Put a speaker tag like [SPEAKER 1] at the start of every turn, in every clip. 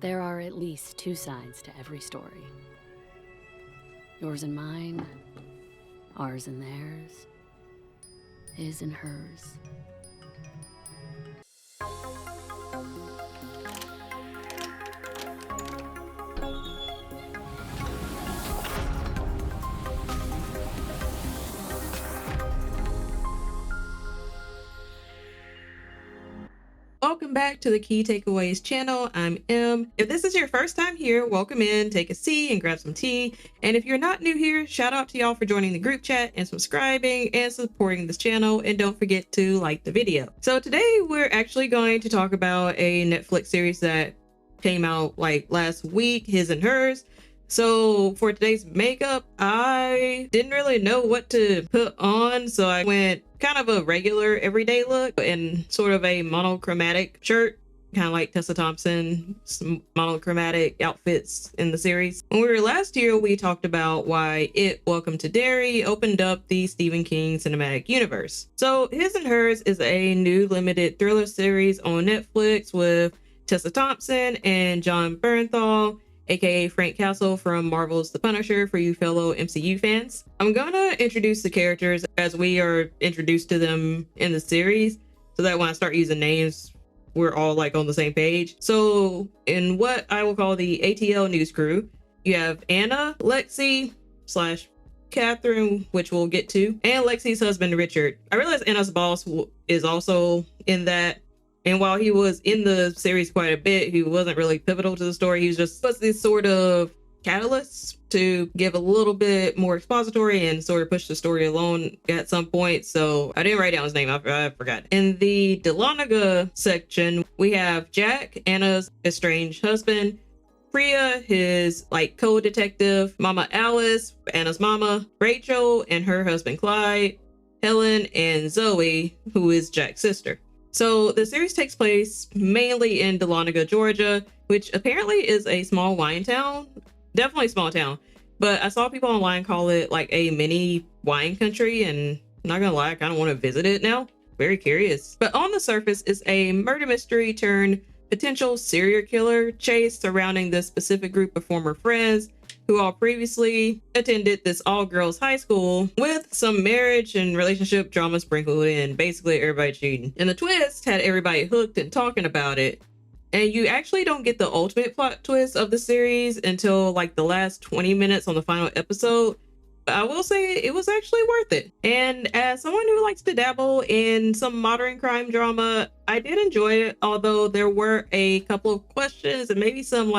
[SPEAKER 1] There are at least two sides to every story. Yours and mine, ours and theirs, his and hers.
[SPEAKER 2] Welcome back to the Key Takeaways channel. I'm Em. If this is your first time here, welcome in, take a seat and grab some tea. And if you're not new here, shout out to y'all for joining the group chat and subscribing and supporting this channel. And don't forget to like the video. So today we're actually going to talk about a Netflix series that came out like last week, His and Hers. So for today's makeup, I didn't really know what to put on, so I went kind of a regular everyday look in sort of a monochromatic shirt, kind of like Tessa Thompson's monochromatic outfits in the series. When we were last here, we talked about why Welcome to Derry opened up the Stephen King cinematic universe. So His and Hers is a new limited thriller series on Netflix with Tessa Thompson and John Bernthal, aka Frank Castle from Marvel's The Punisher, for you fellow MCU fans. I'm gonna introduce the characters as we are introduced to them in the series, so that when I start using names, we're all like on the same page. So in what I will call the ATL news crew, you have Anna, Lexi / Catherine, which we'll get to, and Lexi's husband, Richard. I realize Anna's boss is also in that. And while he was in the series quite a bit, he wasn't really pivotal to the story. He was this sort of catalyst to give a little bit more expository and sort of push the story along at some point. So I didn't write down his name. I forgot. In the Delanaga section, we have Jack, Anna's estranged husband, Priya, his co-detective, Mama Alice, Anna's mama, Rachel and her husband Clyde, Helen, and Zoe, who is Jack's sister. So the series takes place mainly in Dahlonega, Georgia, which apparently is a small wine town. Definitely a small town. But I saw people online call it like a mini wine country, and I'm not gonna lie, I kind of want to visit it now. Very curious. But on the surface is a murder mystery turned potential serial killer chase surrounding this specific group of former friends who all previously attended this all-girls high school, with some marriage and relationship drama sprinkled in, basically everybody cheating. And the twist had everybody hooked and talking about it. And you actually don't get the ultimate plot twist of the series until like the last 20 minutes on the final episode. But I will say it was actually worth it. And as someone who likes to dabble in some modern crime drama, I did enjoy it, although there were a couple of questions and maybe some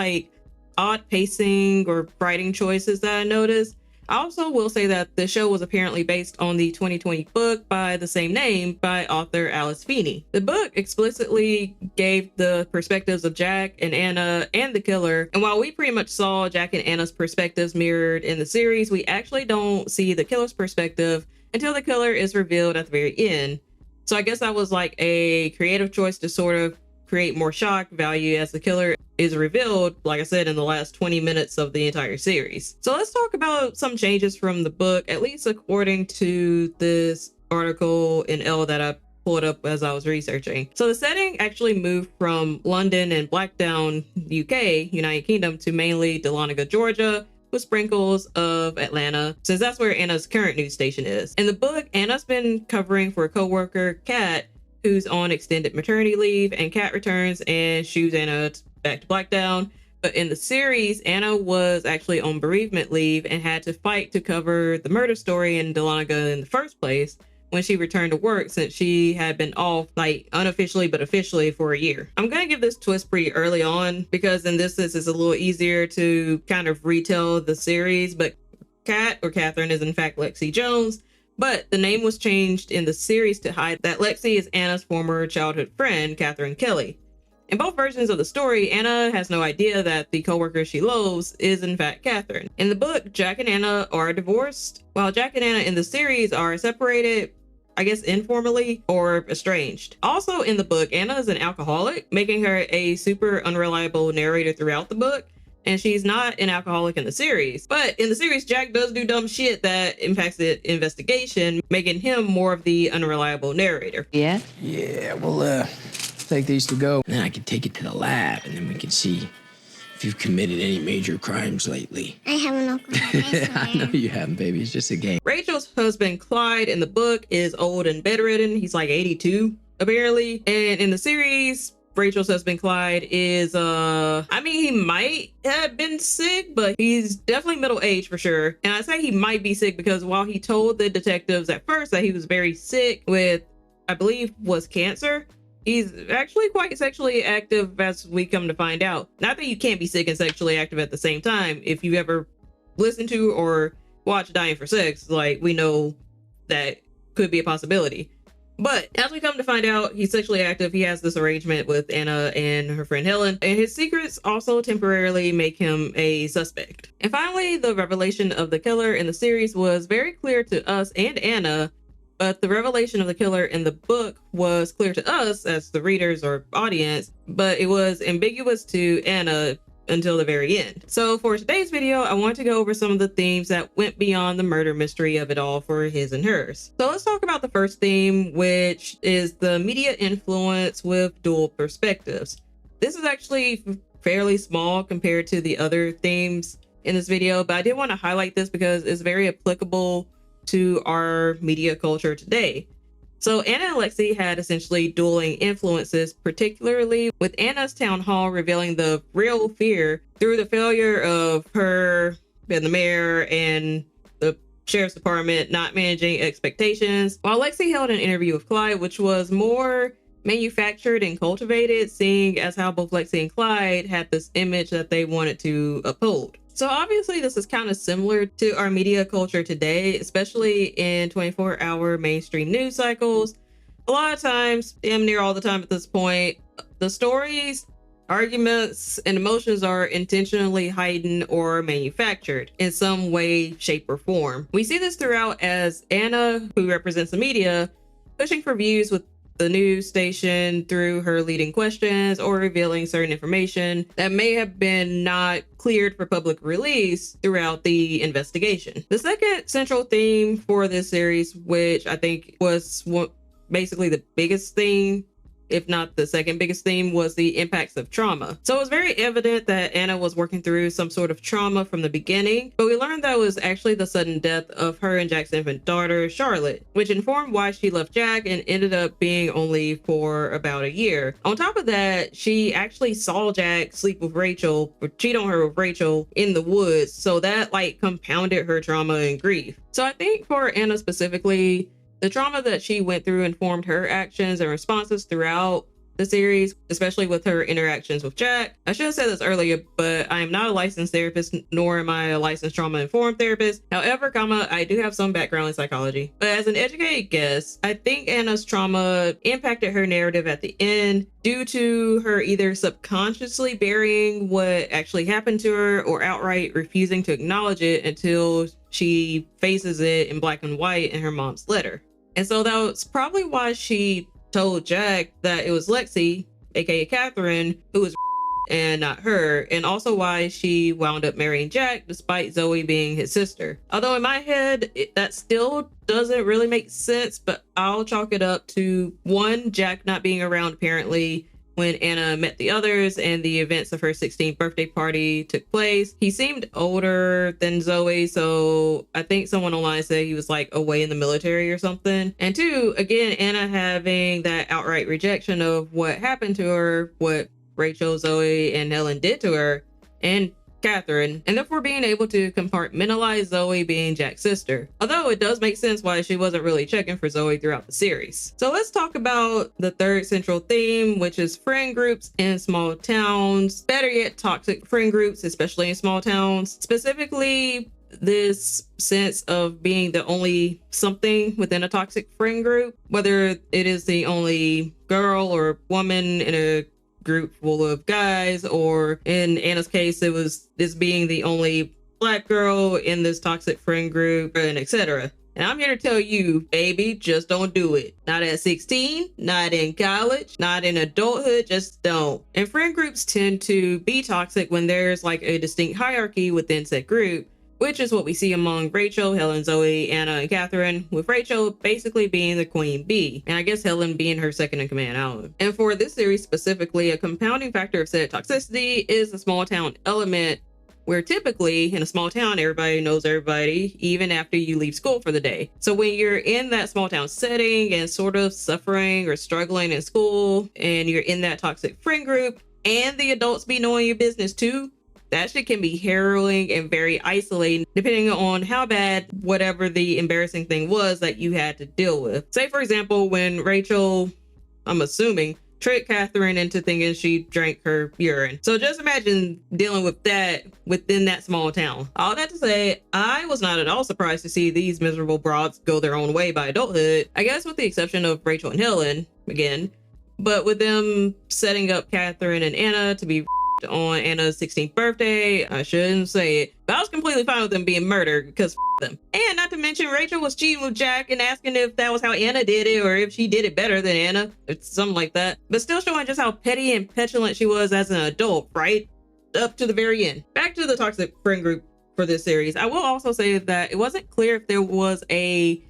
[SPEAKER 2] odd pacing or writing choices that I noticed. I also will say that the show was apparently based on the 2020 book by the same name by author Alice Feeney. The book explicitly gave the perspectives of Jack and Anna and the killer, and while we pretty much saw Jack and Anna's perspectives mirrored in the series, we actually don't see the killer's perspective until the killer is revealed at the very end. So I guess that was like a creative choice to sort of create more shock value as the killer is revealed, like I said, in the last 20 minutes of the entire series. So let's talk about some changes from the book, at least according to this article in Elle that I pulled up as I was researching. So the setting actually moved from London and Blackdown, UK, United Kingdom, to mainly Dahlonega, Georgia, with sprinkles of Atlanta, since that's where Anna's current news station is. In the book, Anna's been covering for a co-worker, Kat, who's on extended maternity leave, and Kat returns and shooes Anna back to Blackdown. But in the series, Anna was actually on bereavement leave and had to fight to cover the murder story in Dahlonega in the first place when she returned to work, since she had been off unofficially but officially for a year. I'm going to give this twist pretty early on because in this it's a little easier to kind of retell the series, but Kat, or Catherine, is in fact Lexi Jones. But the name was changed in the series to hide that Lexi is Anna's former childhood friend, Catherine Kelly. In both versions of the story, Anna has no idea that the coworker she loathes is in fact Catherine. In the book, Jack and Anna are divorced, while Jack and Anna in the series are separated, I guess informally, or estranged. Also in the book, Anna is an alcoholic, making her a super unreliable narrator throughout the book. And she's not an alcoholic in the series. But in the series, Jack does do dumb shit that impacts the investigation, making him more of the unreliable narrator.
[SPEAKER 3] Yeah?
[SPEAKER 4] Yeah, we'll take these to go. And then I can take it to the lab, and then we can see
[SPEAKER 3] if you've committed any major crimes lately.
[SPEAKER 4] I haven't, Uncle Dad, I swear.
[SPEAKER 3] I know you haven't, baby. It's just a game.
[SPEAKER 2] Rachel's husband, Clyde, in the book is old and bedridden. He's like 82, apparently. And in the series, Rachel's husband, Clyde, is, I mean, he might have been sick, but he's definitely middle-aged for sure. And I say he might be sick because while he told the detectives at first that he was very sick with, I believe, was cancer, he's actually quite sexually active as we come to find out. Not that you can't be sick and sexually active at the same time. If you ever listen to or watch Dying for Sex, like, we know that could be a possibility. But as we come to find out, he's sexually active. He has this arrangement with Anna and her friend Helen, and his secrets also temporarily make him a suspect. And finally, the revelation of the killer in the series was very clear to us and Anna, but the revelation of the killer in the book was clear to us as the readers or audience, but it was ambiguous to Anna until the very end. So for today's video, I want to go over some of the themes that went beyond the murder mystery of it all for his and hers. So let's talk about the first theme, which is the media influence with dual perspectives. This is actually fairly small compared to the other themes in this video, but I did want to highlight this because it's very applicable to our media culture today. So Anna and Lexi had essentially dueling influences, particularly with Anna's town hall revealing the real fear through the failure of her and the mayor and the sheriff's department not managing expectations, while Lexi held an interview with Clyde, which was more manufactured and cultivated, seeing as how both Lexi and Clyde had this image that they wanted to uphold. So obviously this is kind of similar to our media culture today, especially in 24-hour mainstream news cycles. A lot of times, damn near all the time at this point, the stories, arguments, and emotions are intentionally heightened or manufactured in some way, shape, or form. We see this throughout as Anna, who represents the media, pushing for views with the news station through her leading questions or revealing certain information that may have been not cleared for public release throughout the investigation. The second central theme for this series, which I think was basically the biggest theme, if not the second biggest theme, was the impacts of trauma. So it was very evident that Anna was working through some sort of trauma from the beginning, but we learned that it was actually the sudden death of her and Jack's infant daughter, Charlotte, which informed why she left Jack and ended up being only for about a year. On top of that, she actually saw Jack sleep with Rachel, or cheat on her with Rachel in the woods, so that like compounded her trauma and grief. So I think for Anna specifically, the trauma that she went through informed her actions and responses throughout the series, especially with her interactions with Jack. I should have said this earlier, but I am not a licensed therapist, nor am I a licensed trauma-informed therapist. However, I do have some background in psychology. But as an educated guess, I think Anna's trauma impacted her narrative at the end due to her either subconsciously burying what actually happened to her or outright refusing to acknowledge it until she faces it in black and white in her mom's letter. And so that was probably why she told Jack that it was Lexi, aka Catherine, who was and not her, and also why she wound up marrying Jack despite Zoe being his sister. Although in my head, that still doesn't really make sense, but I'll chalk it up to one, Jack not being around apparently when Anna met the others and the events of her 16th birthday party took place. He seemed older than Zoe, so I think someone online said he was like away in the military or something. And two, again, Anna having that outright rejection of what happened to her, what Rachel, Zoe, and Helen did to her, and Catherine, and therefore being able to compartmentalize Zoe being Jack's sister. Although it does make sense why she wasn't really checking for Zoe throughout the series. So let's talk about the third central theme, which is friend groups in small towns. Better yet, toxic friend groups, especially in small towns. Specifically, this sense of being the only something within a toxic friend group, whether it is the only girl or woman in a group full of guys, or in Anna's case, it was this being the only black girl in this toxic friend group, and etc. And I'm here to tell you, baby, just don't do it. Not at 16, not in college, not in adulthood, just don't. And friend groups tend to be toxic when there's like a distinct hierarchy within said group, which is what we see among Rachel, Helen, Zoe, Anna, and Catherine, with Rachel basically being the queen bee, and I guess Helen being her second in command. I don't know. And for this series specifically, a compounding factor of said toxicity is the small town element, where typically in a small town, everybody knows everybody, even after you leave school for the day. So when you're in that small town setting and sort of suffering or struggling in school, and you're in that toxic friend group, and the adults be knowing your business too, that shit can be harrowing and very isolating, depending on how bad whatever the embarrassing thing was that you had to deal with. Say, for example, when Rachel, I'm assuming, tricked Catherine into thinking she drank her urine. So just imagine dealing with that within that small town. All that to say, I was not at all surprised to see these miserable broads go their own way by adulthood. I guess with the exception of Rachel and Helen, again. But with them setting up Catherine and Anna to be on Anna's 16th birthday, I shouldn't say it, but I was completely fine with them being murdered because them. And not to mention, Rachel was cheating with Jack and asking if that was how Anna did it or if she did it better than Anna, or something like that. But still showing just how petty and petulant she was as an adult, right? Up to the very end. Back to the toxic friend group for this series. I will also say that it wasn't clear if there was a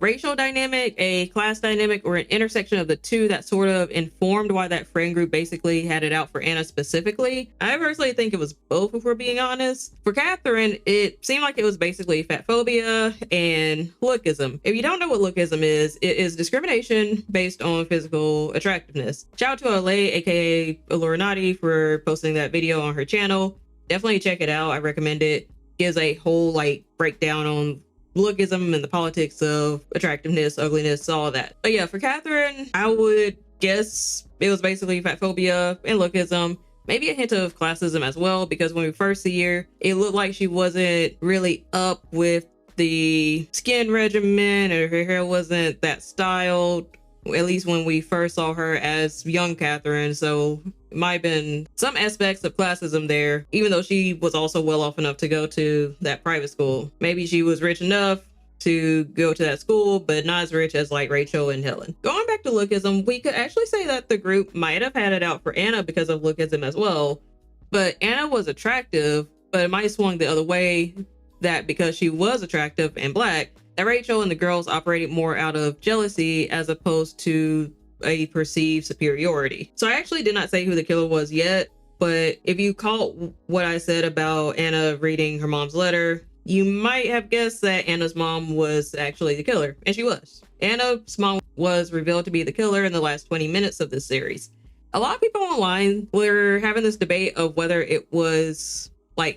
[SPEAKER 2] racial dynamic, a class dynamic, or an intersection of the two that sort of informed why that friend group basically had it out for Anna specifically. I personally think it was both, if we're being honest. For Catherine, it seemed like it was basically fat phobia and lookism. If you don't know what lookism is, it is discrimination based on physical attractiveness. Shout out to Alay, aka Illuminati, for posting that video on her channel. Definitely check it out. I recommend it. Gives a whole breakdown on lookism and the politics of attractiveness, ugliness, all that. But yeah, for Catherine, I would guess it was basically fat phobia and lookism, maybe a hint of classism as well, because when we first see her, it looked like she wasn't really up with the skin regimen, or her hair wasn't that styled, at least when we first saw her as young Catherine. So it might have been some aspects of classism there, even though she was also well off enough to go to that private school. Maybe she was rich enough to go to that school, but not as rich as Rachel and Helen. Going back to lookism, we could actually say that the group might have had it out for Anna because of lookism as well. But Anna was attractive, but it might have swung the other way, that because she was attractive and black, that Rachel and the girls operated more out of jealousy as opposed to a perceived superiority. So I actually did not say who the killer was yet, but if you caught what I said about Anna reading her mom's letter, you might have guessed that Anna's mom was actually the killer, and she was. Anna's mom was revealed to be the killer in the last 20 minutes of this series. A lot of people online were having this debate of whether it was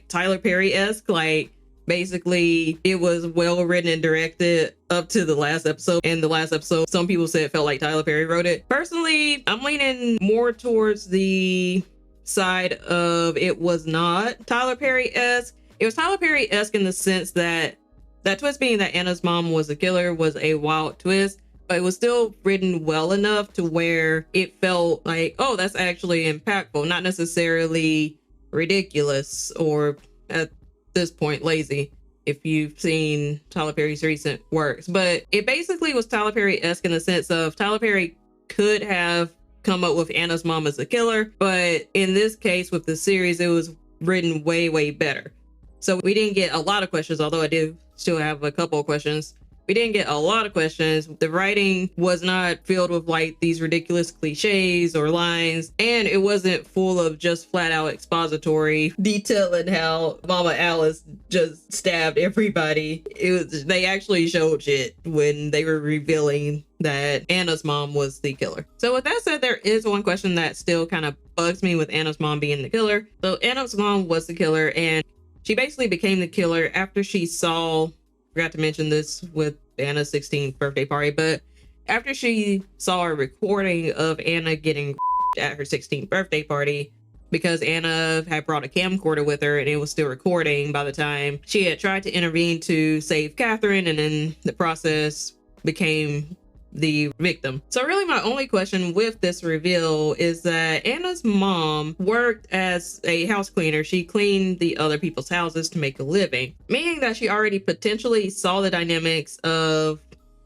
[SPEAKER 2] Tyler Perry-esque, basically it was well written and directed up to the last episode. And the last episode, some people said it felt like Tyler Perry wrote it. Personally, I'm leaning more towards the side of it was not Tyler Perry-esque. It was Tyler Perry-esque in the sense that twist being that Anna's mom was the killer was a wild twist, but it was still written well enough to where it felt like, oh, that's actually impactful, not necessarily ridiculous or at this point lazy, if you've seen Tyler Perry's recent works. But it basically was Tyler Perry-esque in the sense of Tyler Perry could have come up with Anna's mom as a killer, but in this case with the series, it was written way, way better. So we didn't get a lot of questions, although I do still have a couple of questions. We didn't get a lot of questions. The writing was not filled with these ridiculous cliches or lines, and it wasn't full of just flat out expository detailing how Mama Alice just stabbed everybody. They actually showed shit when they were revealing that Anna's mom was the killer. So with that said, there is one question that still kind of bugs me with Anna's mom being the killer. So Anna's mom was the killer, and she basically became the killer after she saw, forgot to mention this with Anna's 16th birthday party, but after she saw a recording of Anna getting at her 16th birthday party, because Anna had brought a camcorder with her and it was still recording by the time she had tried to intervene to save Catherine, and in the process became the victim. So really my only question with this reveal is that Anna's mom worked as a house cleaner. She cleaned the other people's houses to make a living, meaning that she already potentially saw the dynamics of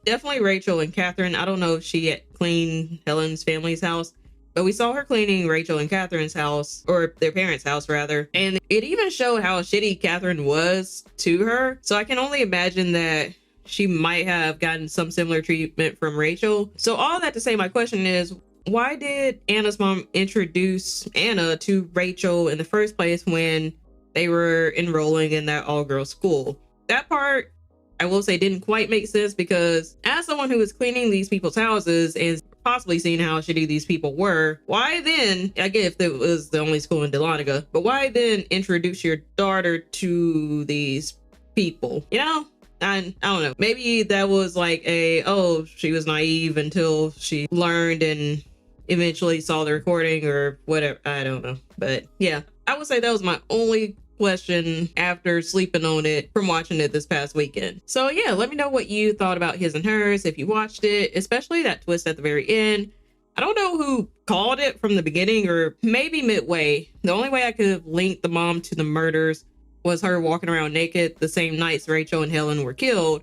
[SPEAKER 2] definitely Rachel and Catherine. I don't know if she had cleaned Helen's family's house, but we saw her cleaning Rachel and Catherine's house, or their parents' house rather. And it even showed how shitty Catherine was to her. So I can only imagine that she might have gotten some similar treatment from Rachel. So all that to say, my question is, why did Anna's mom introduce Anna to Rachel in the first place when they were enrolling in that all-girls school? That part, I will say, didn't quite make sense, because as someone who was cleaning these people's houses and possibly seeing how shitty these people were, why then, I get if it was the only school in Dahlonega, but why then introduce your daughter to these people? You know? I don't know. Maybe that was like she was naive until she learned and eventually saw the recording or whatever. I don't know. But yeah, I would say that was my only question after sleeping on it from watching it this past weekend. So yeah, let me know what you thought about His and Hers if you watched it, especially that twist at the very end. I don't know who called it from the beginning or maybe midway. The only way I could have linked the mom to the murders was her walking around naked the same nights Rachel and Helen were killed.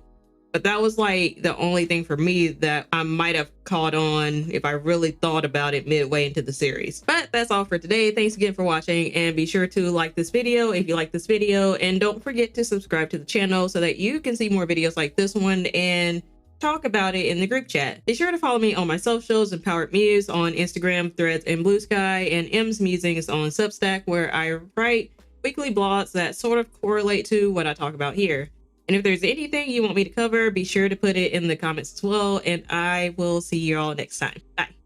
[SPEAKER 2] But that was like the only thing for me that I might have caught on if I really thought about it midway into the series. But that's all for today. Thanks again for watching, and be sure to like this video if you like this video, and don't forget to subscribe to the channel so that you can see more videos like this one and talk about it in the group chat. Be sure to follow me on my socials, Empowered Muse on Instagram, Threads, and Bluesky, and M's Musings on Substack, where I write weekly blogs that sort of correlate to what I talk about here. And if there's anything you want me to cover, be sure to put it in the comments as well, and I will see you all next time. Bye.